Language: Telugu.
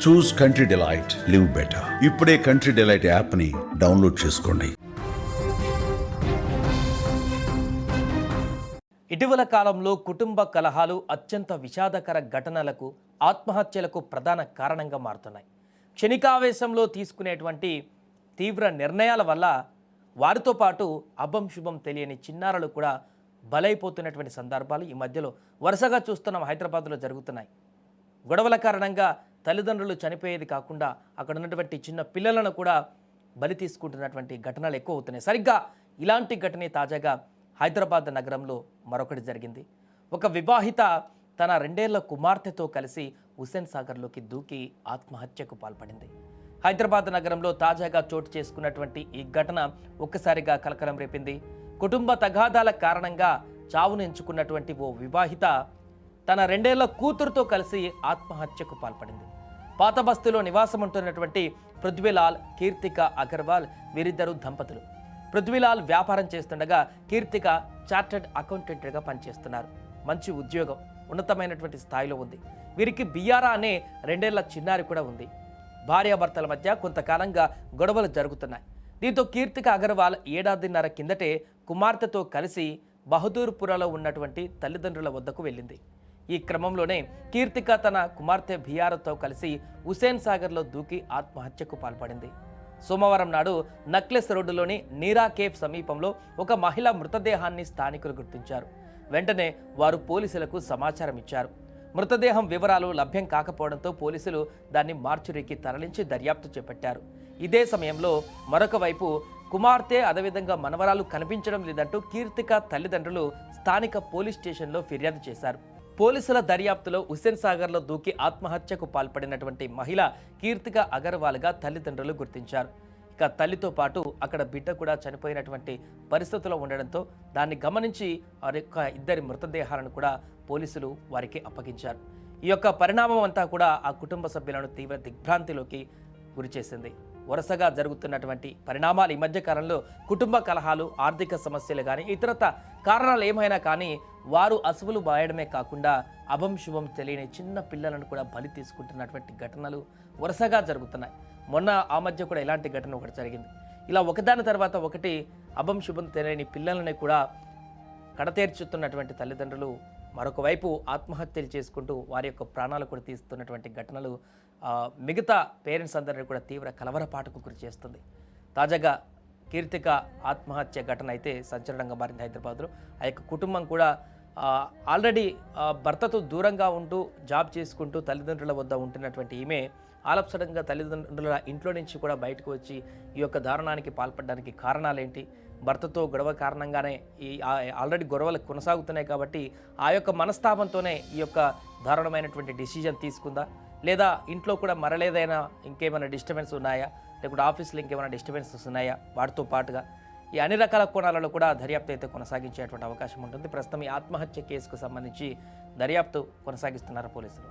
చూస్ కంట్రీ డిలైట్, లివ్ బెటర్. ఇప్పుడే కంట్రీ డిలైట్ యాప్ని డౌన్లోడ్ చేసుకోండి. ఇటీవల కాలంలో కుటుంబ కలహాలు అత్యంత విషాదకర ఘటనలకు, ఆత్మహత్యలకు ప్రధాన కారణంగా మారుతున్నాయి. క్షణికావేశంలో తీసుకునేటువంటి తీవ్ర నిర్ణయాల వల్ల వారితో పాటు అభం శుభం తెలియని చిన్నారులు కూడా బలైపోతున్నటువంటి సందర్భాలు ఈ మధ్యలో వరుసగా చూస్తున్నాం. హైదరాబాద్లో జరుగుతున్నాయి. గొడవల కారణంగా తల్లిదండ్రులు చనిపోయేది కాకుండా అక్కడ ఉన్నటువంటి చిన్న పిల్లలను కూడా బలి తీసుకుంటున్నటువంటి ఘటనలు ఎక్కువ అవుతున్నాయి. సరిగ్గా ఇలాంటి ఘటనే తాజాగా హైదరాబాద్ నగరంలో మరొకటి జరిగింది. ఒక వివాహిత తన 2 ఏళ్ల కుమార్తెతో కలిసి హుస్సేన్ సాగర్లోకి దూకి ఆత్మహత్యకు పాల్పడింది. హైదరాబాద్ నగరంలో తాజాగా చోటు చేసుకున్నటువంటి ఈ ఘటన ఒక్కసారిగా కలకలం రేపింది. కుటుంబ తగాదాల కారణంగా చావును ఎంచుకున్నటువంటి ఓ వివాహిత తన 2 ఏళ్ల కూతురుతో కలిసి ఆత్మహత్యకు పాల్పడింది. పాత బస్తీలో నివాసం ఉంటున్నటువంటి పృథ్వీలాల్, కీర్తిక అగర్వాల్ వీరిద్దరు దంపతులు. పృథ్వీలాల్ వ్యాపారం చేస్తుండగా కీర్తిక చార్టర్డ్ అకౌంటెంట్గా పనిచేస్తున్నారు. మంచి ఉద్యోగం, ఉన్నతమైనటువంటి స్థాయిలో ఉంది. వీరికి బియారా అనే 2 ఏళ్ల చిన్నారి కూడా ఉంది. భార్యాభర్తల మధ్య కొంతకాలంగా గొడవలు జరుగుతున్నాయి. దీంతో కీర్తిక అగర్వాల్ 1.5 ఏళ్ల కిందటే కుమార్తెతో కలిసి బహదూర్పురలో ఉన్నటువంటి తల్లిదండ్రుల వద్దకు వెళ్ళింది. ఈ క్రమంలోనే కీర్తిక తన కుమార్తె బియారాతో కలిసి హుస్సేన్ సాగర్లో దూకి ఆత్మహత్యకు పాల్పడింది. సోమవారం నాడు నక్లెస్ రోడ్డులోని నీరా కేఫ్ సమీపంలో ఒక మహిళ మృతదేహాన్ని స్థానికులు గుర్తించారు. వెంటనే వారు పోలీసులకు సమాచారం ఇచ్చారు. మృతదేహం వివరాలు లభ్యం కాకపోవడంతో పోలీసులు దాన్ని మార్చురీకి తరలించి దర్యాప్తు చేపట్టారు. ఇదే సమయంలో మరొక వైపు కుమార్తె అదేవిధంగా మనవరాలు కనిపించడం లేదంటూ కీర్తిక తల్లిదండ్రులు స్థానిక పోలీస్ స్టేషన్లో ఫిర్యాదు చేశారు. పోలీసుల దర్యాప్తులో హుస్సేన్ సాగర్లో దూకి ఆత్మహత్యకు పాల్పడినటువంటి మహిళ కీర్తిక అగర్వాల్గా తల్లిదండ్రులు గుర్తించారు. ఇక తల్లితో పాటు అక్కడ బిడ్డ కూడా చనిపోయినటువంటి పరిస్థితుల్లో ఉండడంతో దాన్ని గమనించి వారి యొక్క 2 మృతదేహాలను కూడా పోలీసులు వారికి అప్పగించారు. ఈ యొక్క పరిణామం అంతా కూడా ఆ కుటుంబ సభ్యులను తీవ్ర దిగ్భ్రాంతిలోకి గురిచేసింది. వరుసగా జరుగుతున్నటువంటి పరిణామాలు ఈ మధ్య కాలంలో కుటుంబ కలహాలు, ఆర్థిక సమస్యలు కానీ ఇతరత కారణాలు ఏమైనా కానీ వారు అసువులు బాయడమే కాకుండా అభం శుభం తెలియని చిన్న పిల్లలను కూడా బలి తీసుకుంటున్నటువంటి ఘటనలు వరుసగా జరుగుతున్నాయి. మొన్న ఆ మధ్య కూడా ఇలాంటి ఘటన ఒకటి జరిగింది. ఇలా ఒకదాని తర్వాత ఒకటి అభం శుభం తెలియని పిల్లలని కూడా కడతేర్చుతున్నటువంటి తల్లిదండ్రులు మరొక వైపు ఆత్మహత్యలు చేసుకుంటూ వారి యొక్క ప్రాణాలు కూడా తీస్తున్నటువంటి ఘటనలు మిగతా పేరెంట్స్ అందరినీ కూడా తీవ్ర కలవరపాటుకు గురి చేస్తుంది. తాజాగా కీర్తిక ఆత్మహత్య ఘటన అయితే సంచలనంగా మారింది హైదరాబాద్లో. ఆ యొక్క కుటుంబం కూడా ఆల్రెడీ భర్తతో దూరంగా ఉంటూ జాబ్ చేసుకుంటూ తల్లిదండ్రుల వద్ద ఉంటున్నటువంటి ఈమె ఆలప్సడంగా తల్లిదండ్రుల ఇంట్లో నుంచి కూడా బయటకు వచ్చి ఈ యొక్క దారుణానికి పాల్పడడానికి కారణాలేంటి, భర్తతో గొడవ కారణంగానే ఈ ఆల్రెడీ గొడవలు కొనసాగుతున్నాయి కాబట్టి ఆ యొక్క మనస్తాపంతోనే ఈ యొక్క దారుణమైనటువంటి డిసిజన్ తీసుకుందా, లేదా ఇంట్లో కూడా మరలేదైనా ఇంకేమైనా డిస్టర్బెన్స్ ఉన్నాయా, లేకుంటే ఆఫీస్లో ఇంకేమైనా డిస్టర్బెన్సెస్ ఉన్నాయా, వాటితో పాటుగా ఈ అన్ని రకాల కోణాలలో కూడా దర్యాప్తు అయితే కొనసాగించేటువంటి అవకాశం ఉంటుంది. ప్రస్తుతం ఈ ఆత్మహత్య కేసుకు సంబంధించి దర్యాప్తు కొనసాగిస్తున్నారు పోలీసులు.